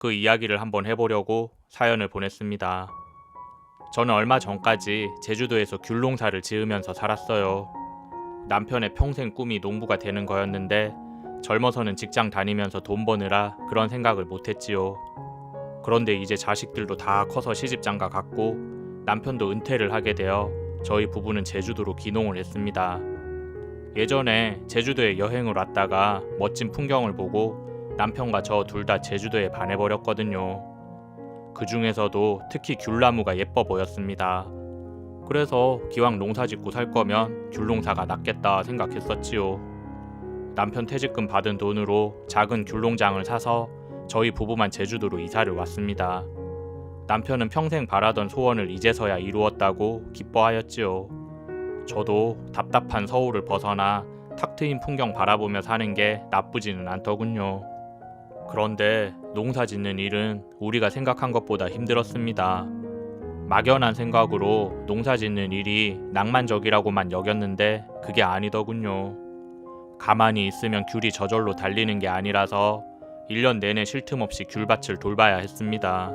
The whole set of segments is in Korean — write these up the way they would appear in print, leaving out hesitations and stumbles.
그 이야기를 한번 해보려고 사연을 보냈습니다. 저는 얼마 전까지 제주도에서 귤 농사를 지으면서 살았어요. 남편의 평생 꿈이 농부가 되는 거였는데 젊어서는 직장 다니면서 돈 버느라 그런 생각을 못했지요. 그런데 이제 자식들도 다 커서 시집장가 갔고 남편도 은퇴를 하게 되어 저희 부부는 제주도로 귀농을 했습니다. 예전에 제주도에 여행을 왔다가 멋진 풍경을 보고 남편과 저 둘 다 제주도에 반해버렸거든요. 그 중에서도 특히 귤나무가 예뻐 보였습니다. 그래서 기왕 농사 짓고 살 거면 귤농사가 낫겠다 생각했었지요. 남편 퇴직금 받은 돈으로 작은 귤농장을 사서 저희 부부만 제주도로 이사를 왔습니다. 남편은 평생 바라던 소원을 이제서야 이루었다고 기뻐하였지요. 저도 답답한 서울을 벗어나 탁 트인 풍경 바라보며 사는 게 나쁘지는 않더군요. 그런데 농사 짓는 일은 우리가 생각한 것보다 힘들었습니다. 막연한 생각으로 농사 짓는 일이 낭만적이라고만 여겼는데 그게 아니더군요. 가만히 있으면 귤이 저절로 달리는 게 아니라서 1년 내내 쉴 틈 없이 귤밭을 돌봐야 했습니다.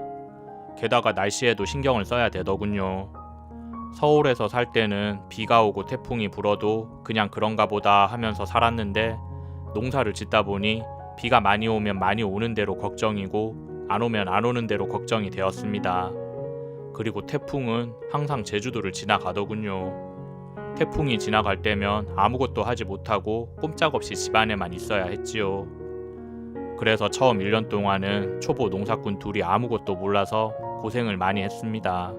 게다가 날씨에도 신경을 써야 되더군요. 서울에서 살 때는 비가 오고 태풍이 불어도 그냥 그런가 보다 하면서 살았는데 농사를 짓다 보니 비가 많이 오면 많이 오는 대로 걱정이고 안 오면 안 오는 대로 걱정이 되었습니다. 그리고 태풍은 항상 제주도를 지나가더군요. 태풍이 지나갈 때면 아무것도 하지 못하고 꼼짝없이 집안에만 있어야 했지요. 그래서 처음 1년 동안은 초보 농사꾼 둘이 아무것도 몰라서 고생을 많이 했습니다.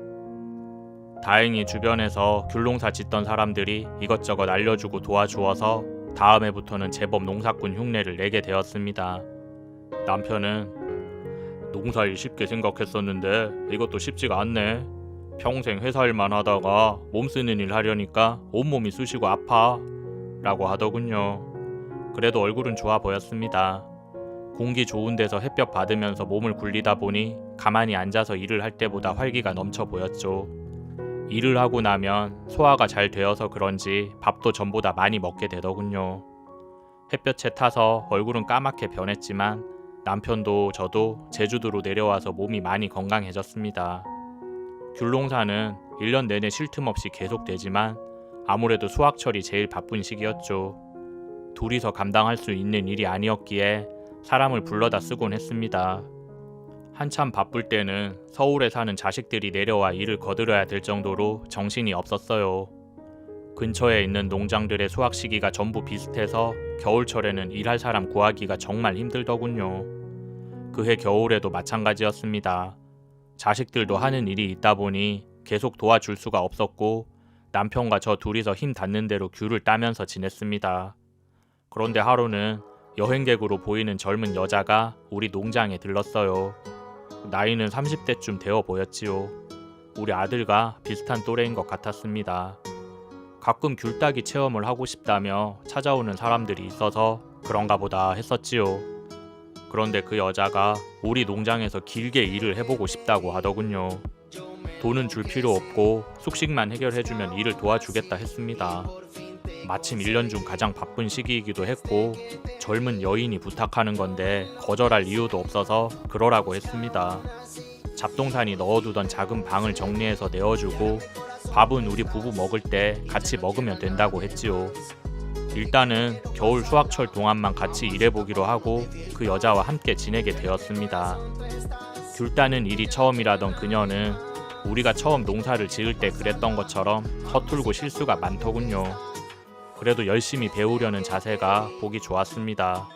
다행히 주변에서 귤농사 짓던 사람들이 이것저것 알려주고 도와주어서 다음 해부터는 제법 농사꾼 흉내를 내게 되었습니다. 남편은 농사일 쉽게 생각했었는데 이것도 쉽지가 않네. 평생 회사 일만 하다가 몸 쓰는 일 하려니까 온몸이 쑤시고 아파 라고 하더군요. 그래도 얼굴은 좋아 보였습니다. 공기 좋은 데서 햇볕 받으면서 몸을 굴리다 보니 가만히 앉아서 일을 할 때보다 활기가 넘쳐 보였죠. 일을 하고 나면 소화가 잘 되어서 그런지 밥도 전보다 많이 먹게 되더군요. 햇볕에 타서 얼굴은 까맣게 변했지만 남편도 저도 제주도로 내려와서 몸이 많이 건강해졌습니다. 귤농사는 1년 내내 쉴 틈 없이 계속되지만 아무래도 수확철이 제일 바쁜 시기였죠. 둘이서 감당할 수 있는 일이 아니었기에 사람을 불러다 쓰곤 했습니다. 한참 바쁠 때는 서울에 사는 자식들이 내려와 일을 거들어야 될 정도로 정신이 없었어요. 근처에 있는 농장들의 수확 시기가 전부 비슷해서 겨울철에는 일할 사람 구하기가 정말 힘들더군요. 그해 겨울에도 마찬가지였습니다. 자식들도 하는 일이 있다 보니 계속 도와줄 수가 없었고 남편과 저 둘이서 힘 닿는 대로 귤을 따면서 지냈습니다. 그런데 하루는 여행객으로 보이는 젊은 여자가 우리 농장에 들렀어요. 나이는 30대쯤 되어 보였지요. 우리 아들과 비슷한 또래인 것 같았습니다. 가끔 귤 따기 체험을 하고 싶다며 찾아오는 사람들이 있어서 그런가 보다 했었지요. 그런데 그 여자가 우리 농장에서 길게 일을 해보고 싶다고 하더군요. 돈은 줄 필요 없고 숙식만 해결해주면 일을 도와주겠다 했습니다. 마침 1년 중 가장 바쁜 시기이기도 했고 젊은 여인이 부탁하는 건데 거절할 이유도 없어서 그러라고 했습니다. 잡동사니 넣어두던 작은 방을 정리해서 내어주고 밥은 우리 부부 먹을 때 같이 먹으면 된다고 했지요. 일단은 겨울 수확철 동안만 같이 일해보기로 하고 그 여자와 함께 지내게 되었습니다. 귤 따는 일이 처음이라던 그녀는 우리가 처음 농사를 지을 때 그랬던 것처럼 서툴고 실수가 많더군요. 그래도 열심히 배우려는 자세가 보기 좋았습니다.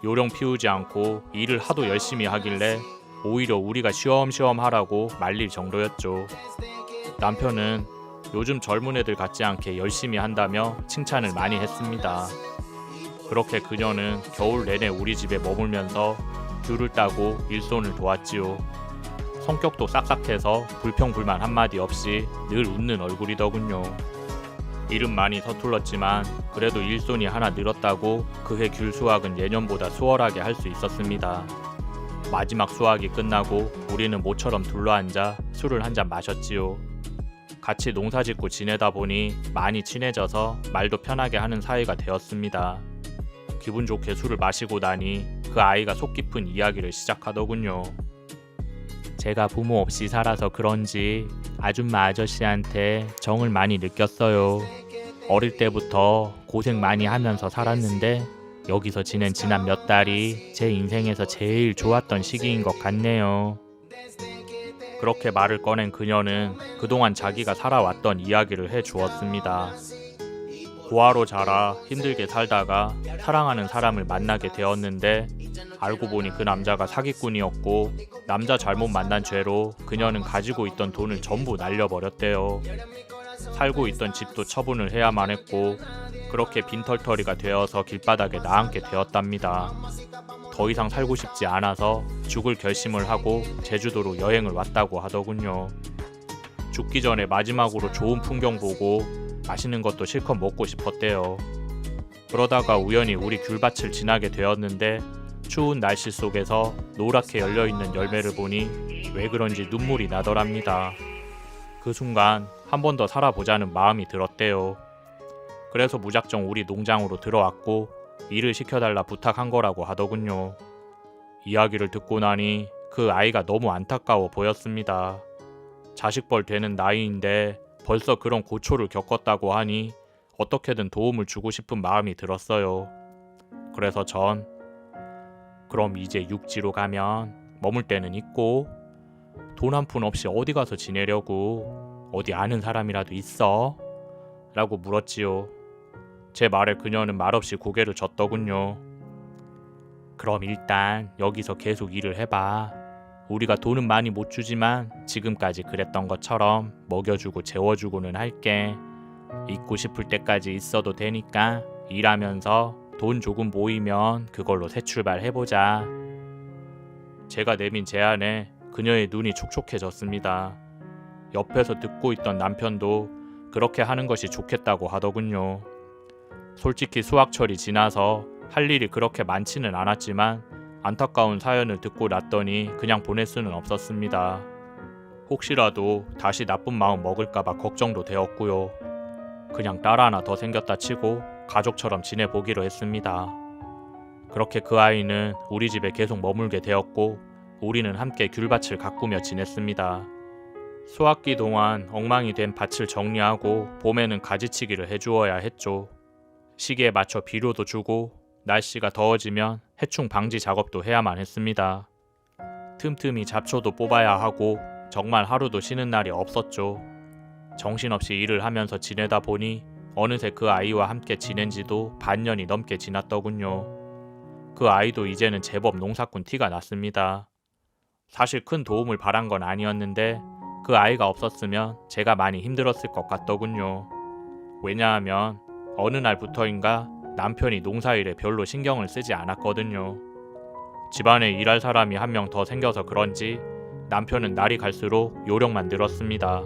요령 피우지 않고 일을 하도 열심히 하길래 오히려 우리가 쉬엄쉬엄 하라고 말릴 정도였죠. 남편은 요즘 젊은 애들 같지 않게 열심히 한다며 칭찬을 많이 했습니다. 그렇게 그녀는 겨울 내내 우리 집에 머물면서 귤을 따고 일손을 도왔지요. 성격도 싹싹해서 불평불만 한마디 없이 늘 웃는 얼굴이더군요. 일은 많이 서툴렀지만 그래도 일손이 하나 늘었다고 그해 귤 수확은 예년보다 수월하게 할 수 있었습니다. 마지막 수확이 끝나고 우리는 모처럼 둘러앉아 술을 한잔 마셨지요. 같이 농사짓고 지내다 보니 많이 친해져서 말도 편하게 하는 사이가 되었습니다. 기분 좋게 술을 마시고 나니 그 아이가 속 깊은 이야기를 시작하더군요. 제가 부모 없이 살아서 그런지 아줌마 아저씨한테 정을 많이 느꼈어요. 어릴 때부터 고생 많이 하면서 살았는데 여기서 지낸 지난 몇 달이 제 인생에서 제일 좋았던 시기인 것 같네요. 그렇게 말을 꺼낸 그녀는 그동안 자기가 살아왔던 이야기를 해주었습니다. 고아로 자라 힘들게 살다가 사랑하는 사람을 만나게 되었는데 알고 보니 그 남자가 사기꾼이었고 남자 잘못 만난 죄로 그녀는 가지고 있던 돈을 전부 날려버렸대요. 살고 있던 집도 처분을 해야만 했고 그렇게 빈털터리가 되어서 길바닥에 나앉게 되었답니다. 더 이상 살고 싶지 않아서 죽을 결심을 하고 제주도로 여행을 왔다고 하더군요. 죽기 전에 마지막으로 좋은 풍경 보고 맛있는 것도 실컷 먹고 싶었대요. 그러다가 우연히 우리 귤밭을 지나게 되었는데 추운 날씨 속에서 노랗게 열려있는 열매를 보니 왜 그런지 눈물이 나더랍니다. 그 순간 한 번 더 살아보자는 마음이 들었대요. 그래서 무작정 우리 농장으로 들어왔고 일을 시켜달라 부탁한 거라고 하더군요. 이야기를 듣고 나니 그 아이가 너무 안타까워 보였습니다. 자식벌 되는 나이인데 벌써 그런 고초를 겪었다고 하니 어떻게든 도움을 주고 싶은 마음이 들었어요. 그래서 전 그럼 이제 육지로 가면 머물 때는 있고 돈 한 푼 없이 어디 가서 지내려고 어디 아는 사람이라도 있어? 라고 물었지요. 제 말에 그녀는 말없이 고개를 젓더군요. 그럼 일단 여기서 계속 일을 해봐. 우리가 돈은 많이 못 주지만 지금까지 그랬던 것처럼 먹여주고 재워주고는 할게. 있고 싶을 때까지 있어도 되니까 일하면서 돈 조금 모이면 그걸로 새 출발해보자. 제가 내민 제안에 그녀의 눈이 촉촉해졌습니다. 옆에서 듣고 있던 남편도 그렇게 하는 것이 좋겠다고 하더군요. 솔직히 수학철이 지나서 할 일이 그렇게 많지는 않았지만 안타까운 사연을 듣고 났더니 그냥 보낼 수는 없었습니다. 혹시라도 다시 나쁜 마음 먹을까봐 걱정도 되었고요. 그냥 딸 하나 더 생겼다 치고 가족처럼 지내보기로 했습니다. 그렇게 그 아이는 우리 집에 계속 머물게 되었고 우리는 함께 귤밭을 가꾸며 지냈습니다. 수학기 동안 엉망이 된 밭을 정리하고 봄에는 가지치기를 해주어야 했죠. 시기에 맞춰 비료도 주고 날씨가 더워지면 해충 방지 작업도 해야만 했습니다. 틈틈이 잡초도 뽑아야 하고 정말 하루도 쉬는 날이 없었죠. 정신없이 일을 하면서 지내다 보니 어느새 그 아이와 함께 지낸 지도 반년이 넘게 지났더군요. 그 아이도 이제는 제법 농사꾼 티가 났습니다. 사실 큰 도움을 바란 건 아니었는데 그 아이가 없었으면 제가 많이 힘들었을 것 같더군요. 왜냐하면 어느 날부터인가 남편이 농사일에 별로 신경을 쓰지 않았거든요. 집안에 일할 사람이 한 명 더 생겨서 그런지 남편은 날이 갈수록 요령만 늘었습니다.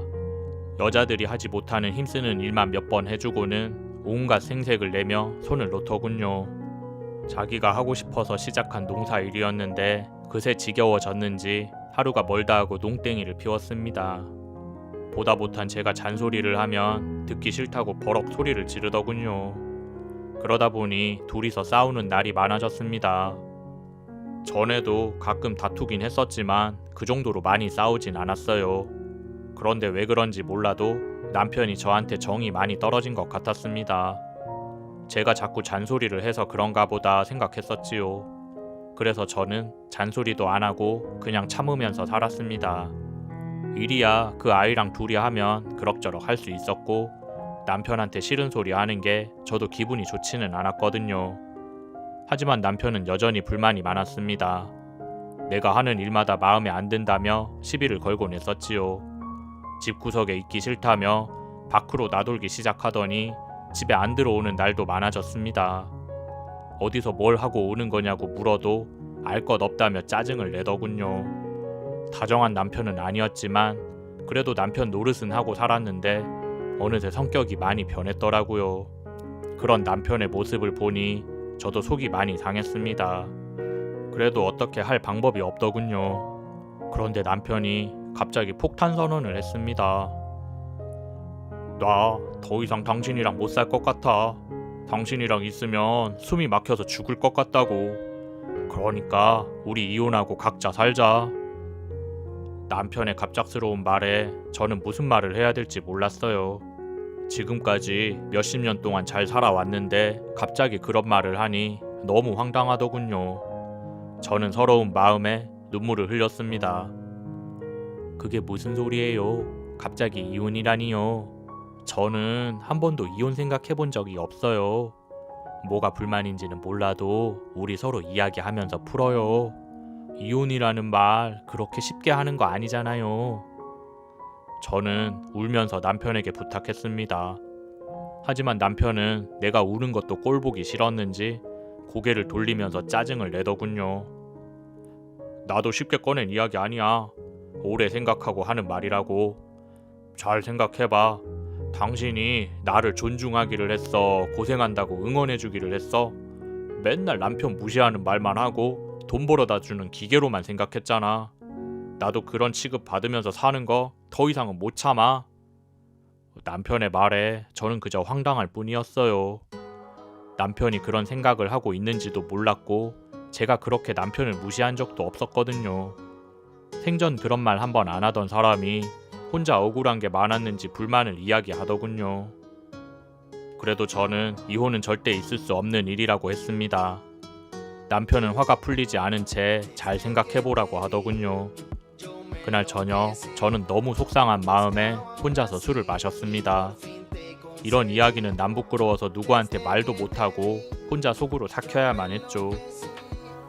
여자들이 하지 못하는 힘쓰는 일만 몇 번 해주고는 온갖 생색을 내며 손을 놓더군요. 자기가 하고 싶어서 시작한 농사일이었는데 그새 지겨워졌는지 하루가 멀다 하고 농땡이를 피웠습니다. 보다 못한 제가 잔소리를 하면 듣기 싫다고 버럭 소리를 지르더군요. 그러다 보니 둘이서 싸우는 날이 많아졌습니다. 전에도 가끔 다투긴 했었지만 그 정도로 많이 싸우진 않았어요. 그런데 왜 그런지 몰라도 남편이 저한테 정이 많이 떨어진 것 같았습니다. 제가 자꾸 잔소리를 해서 그런가 보다 생각했었지요. 그래서 저는 잔소리도 안 하고 그냥 참으면서 살았습니다. 일이야 그 아이랑 둘이 하면 그럭저럭 할 수 있었고 남편한테 싫은 소리 하는 게 저도 기분이 좋지는 않았거든요. 하지만 남편은 여전히 불만이 많았습니다. 내가 하는 일마다 마음에 안 든다며 시비를 걸곤 했었지요. 집구석에 있기 싫다며 밖으로 나돌기 시작하더니 집에 안 들어오는 날도 많아졌습니다. 어디서 뭘 하고 오는 거냐고 물어도 알 것 없다며 짜증을 내더군요. 다정한 남편은 아니었지만 그래도 남편 노릇은 하고 살았는데 어느새 성격이 많이 변했더라고요. 그런 남편의 모습을 보니 저도 속이 많이 상했습니다. 그래도 어떻게 할 방법이 없더군요. 그런데 남편이 갑자기 폭탄 선언을 했습니다. 나 더 이상 당신이랑 못 살 것 같아. 당신이랑 있으면 숨이 막혀서 죽을 것 같다고. 그러니까 우리 이혼하고 각자 살자. 남편의 갑작스러운 말에 저는 무슨 말을 해야 될지 몰랐어요. 지금까지 몇십 년 동안 잘 살아왔는데 갑자기 그런 말을 하니 너무 황당하더군요. 저는 서러운 마음에 눈물을 흘렸습니다. 그게 무슨 소리예요? 갑자기 이혼이라니요. 저는 한 번도 이혼 생각해 본 적이 없어요. 뭐가 불만인지는 몰라도 우리 서로 이야기하면서 풀어요. 이혼이라는 말 그렇게 쉽게 하는 거 아니잖아요. 저는 울면서 남편에게 부탁했습니다. 하지만 남편은 내가 우는 것도 꼴보기 싫었는지 고개를 돌리면서 짜증을 내더군요. 나도 쉽게 꺼낸 이야기 아니야. 오래 생각하고 하는 말이라고. 잘 생각해봐. 당신이 나를 존중하기를 했어? 고생한다고 응원해주기를 했어? 맨날 남편 무시하는 말만 하고 돈 벌어다 주는 기계로만 생각했잖아. 나도 그런 취급 받으면서 사는 거 더 이상은 못 참아. 남편의 말에 저는 그저 황당할 뿐이었어요. 남편이 그런 생각을 하고 있는지도 몰랐고 제가 그렇게 남편을 무시한 적도 없었거든요. 생전 그런 말 한 번 안 하던 사람이 혼자 억울한 게 많았는지 불만을 이야기하더군요. 그래도 저는 이혼은 절대 있을 수 없는 일이라고 했습니다. 남편은 화가 풀리지 않은 채 잘 생각해보라고 하더군요. 그날 저녁 저는 너무 속상한 마음에 혼자서 술을 마셨습니다. 이런 이야기는 남 부끄러워서 누구한테 말도 못하고 혼자 속으로 삭혀야만 했죠.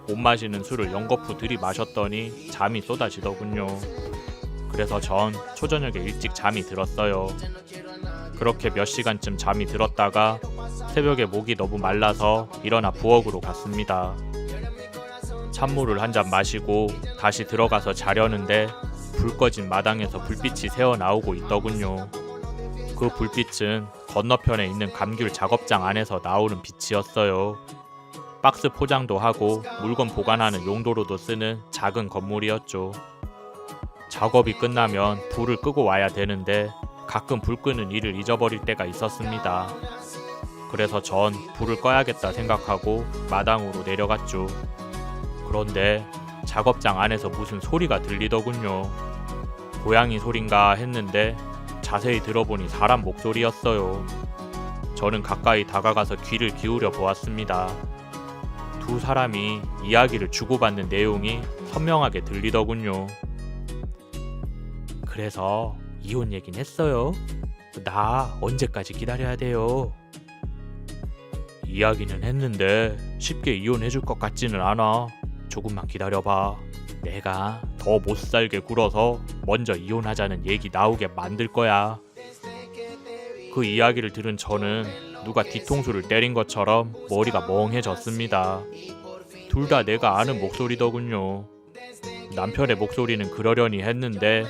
못 마시는 술을 연거푸 들이마셨더니 잠이 쏟아지더군요. 그래서 전 초저녁에 일찍 잠이 들었어요. 그렇게 몇 시간쯤 잠이 들었다가 새벽에 목이 너무 말라서 일어나 부엌으로 갔습니다. 찬물을 한 잔 마시고 다시 들어가서 자려는데 불 꺼진 마당에서 불빛이 새어나오고 있더군요. 그 불빛은 건너편에 있는 감귤 작업장 안에서 나오는 빛이었어요. 박스 포장도 하고 물건 보관하는 용도로도 쓰는 작은 건물이었죠. 작업이 끝나면 불을 끄고 와야 되는데 가끔 불 끄는 일을 잊어버릴 때가 있었습니다. 그래서 전 불을 꺼야겠다 생각하고 마당으로 내려갔죠. 그런데 작업장 안에서 무슨 소리가 들리더군요. 고양이 소린가 했는데 자세히 들어보니 사람 목소리였어요. 저는 가까이 다가가서 귀를 기울여 보았습니다. 두 사람이 이야기를 주고받는 내용이 선명하게 들리더군요. 그래서 이혼 얘긴 했어요. 나 언제까지 기다려야 돼요? 이야기는 했는데 쉽게 이혼해줄 것 같지는 않아. 조금만 기다려봐. 내가 더 못살게 굴어서 먼저 이혼하자는 얘기 나오게 만들 거야. 그 이야기를 들은 저는 누가 뒤통수를 때린 것처럼 머리가 멍해졌습니다. 둘 다 내가 아는 목소리더군요. 남편의 목소리는 그러려니 했는데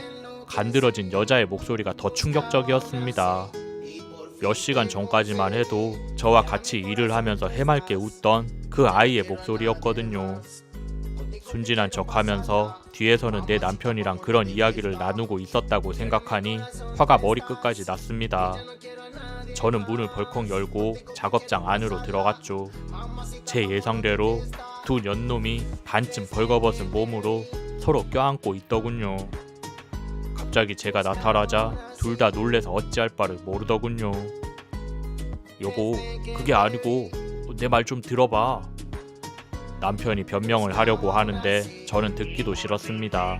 간드러진 여자의 목소리가 더 충격적이었습니다. 몇 시간 전까지만 해도 저와 같이 일을 하면서 해맑게 웃던 그 아이의 목소리였거든요. 순진한 척하면서 뒤에서는 내 남편이랑 그런 이야기를 나누고 있었다고 생각하니 화가 머리끝까지 났습니다. 저는 문을 벌컥 열고 작업장 안으로 들어갔죠. 제 예상대로 두 년놈이 반쯤 벌거벗은 몸으로 서로 껴안고 있더군요. 갑자기 제가 나타나자 둘 다 놀래서 어찌할 바를 모르더군요. 여보, 그게 아니고 내 말 좀 들어봐. 남편이 변명을 하려고 하는데 저는 듣기도 싫었습니다.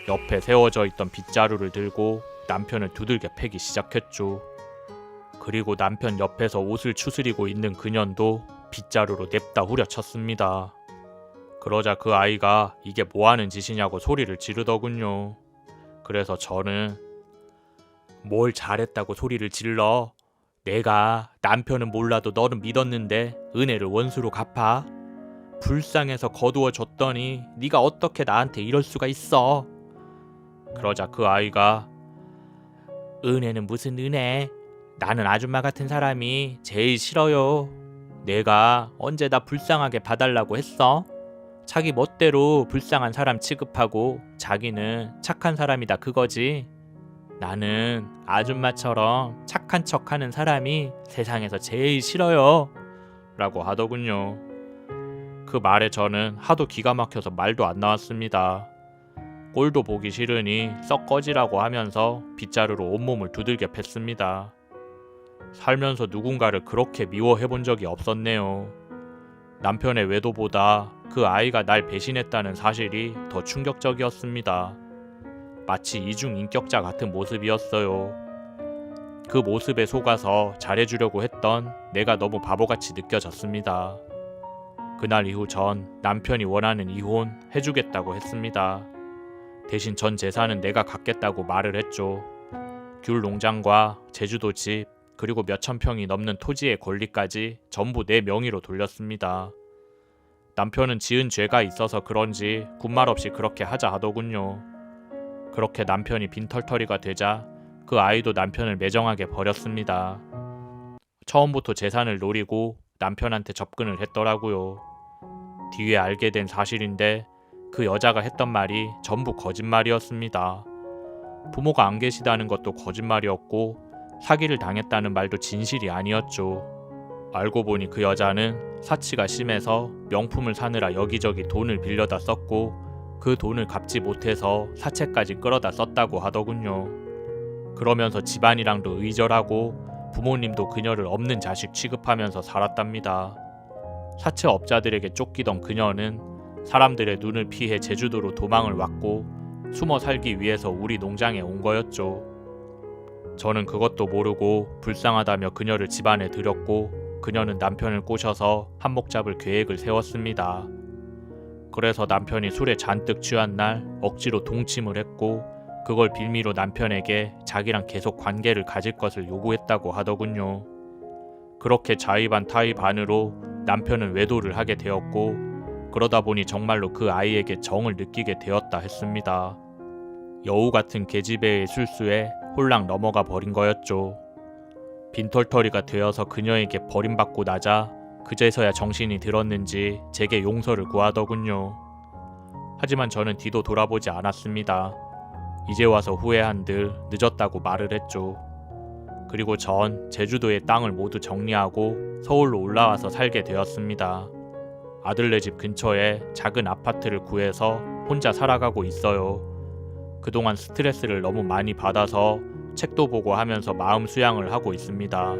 옆에 세워져 있던 빗자루를 들고 남편을 두들겨 패기 시작했죠. 그리고 남편 옆에서 옷을 추스리고 있는 그년도 빗자루로 냅다 후려쳤습니다. 그러자 그 아이가 이게 뭐하는 짓이냐고 소리를 지르더군요. 그래서 저는 뭘 잘했다고 소리를 질러? 내가 남편은 몰라도 너는 믿었는데 은혜를 원수로 갚아? 불쌍해서 거두어 줬더니 네가 어떻게 나한테 이럴 수가 있어? 그러자 그 아이가 은혜는 무슨 은혜? 나는 아줌마 같은 사람이 제일 싫어요. 내가 언제 나 불쌍하게 봐달라고 했어? 자기 멋대로 불쌍한 사람 취급하고 자기는 착한 사람이다 그거지. 나는 아줌마처럼 착한 척하는 사람이 세상에서 제일 싫어요. 라고 하더군요. 그 말에 저는 하도 기가 막혀서 말도 안 나왔습니다. 꼴도 보기 싫으니 썩 꺼지라고 하면서 빗자루로 온몸을 두들겨 팼습니다. 살면서 누군가를 그렇게 미워해본 적이 없었네요. 남편의 외도보다 그 아이가 날 배신했다는 사실이 더 충격적이었습니다. 마치 이중인격자 같은 모습이었어요. 그 모습에 속아서 잘해주려고 했던 내가 너무 바보같이 느껴졌습니다. 그날 이후 전 남편이 원하는 이혼 해주겠다고 했습니다. 대신 전 재산은 내가 갖겠다고 말을 했죠. 귤 농장과 제주도 집, 그리고 몇천 평이 넘는 토지의 권리까지 전부 내 명의로 돌렸습니다. 남편은 지은 죄가 있어서 그런지 군말 없이 그렇게 하자 하더군요. 그렇게 남편이 빈털터리가 되자 그 아이도 남편을 매정하게 버렸습니다. 처음부터 재산을 노리고 남편한테 접근을 했더라고요. 뒤에 알게 된 사실인데 그 여자가 했던 말이 전부 거짓말이었습니다. 부모가 안 계시다는 것도 거짓말이었고 사기를 당했다는 말도 진실이 아니었죠. 알고 보니 그 여자는 사치가 심해서 명품을 사느라 여기저기 돈을 빌려다 썼고 그 돈을 갚지 못해서 사채까지 끌어다 썼다고 하더군요. 그러면서 집안이랑도 의절하고 부모님도 그녀를 없는 자식 취급하면서 살았답니다. 사채업자들에게 쫓기던 그녀는 사람들의 눈을 피해 제주도로 도망을 왔고 숨어 살기 위해서 우리 농장에 온 거였죠. 저는 그것도 모르고 불쌍하다며 그녀를 집안에 들였고 그녀는 남편을 꼬셔서 한몫 잡을 계획을 세웠습니다. 그래서 남편이 술에 잔뜩 취한 날 억지로 동침을 했고 그걸 빌미로 남편에게 자기랑 계속 관계를 가질 것을 요구했다고 하더군요. 그렇게 자의 반 타의 반으로 남편은 외도를 하게 되었고 그러다 보니 정말로 그 아이에게 정을 느끼게 되었다 했습니다. 여우 같은 계집애의 술수에 홀랑 넘어가 버린 거였죠. 빈털터리가 되어서 그녀에게 버림받고 나자 그제서야 정신이 들었는지 제게 용서를 구하더군요. 하지만 저는 뒤도 돌아보지 않았습니다. 이제 와서 후회한들 늦었다고 말을 했죠. 그리고 전 제주도의 땅을 모두 정리하고 서울로 올라와서 살게 되었습니다. 아들네 집 근처에 작은 아파트를 구해서 혼자 살아가고 있어요. 그동안 스트레스를 너무 많이 받아서 책도 보고 하면서 마음 수양을 하고 있습니다.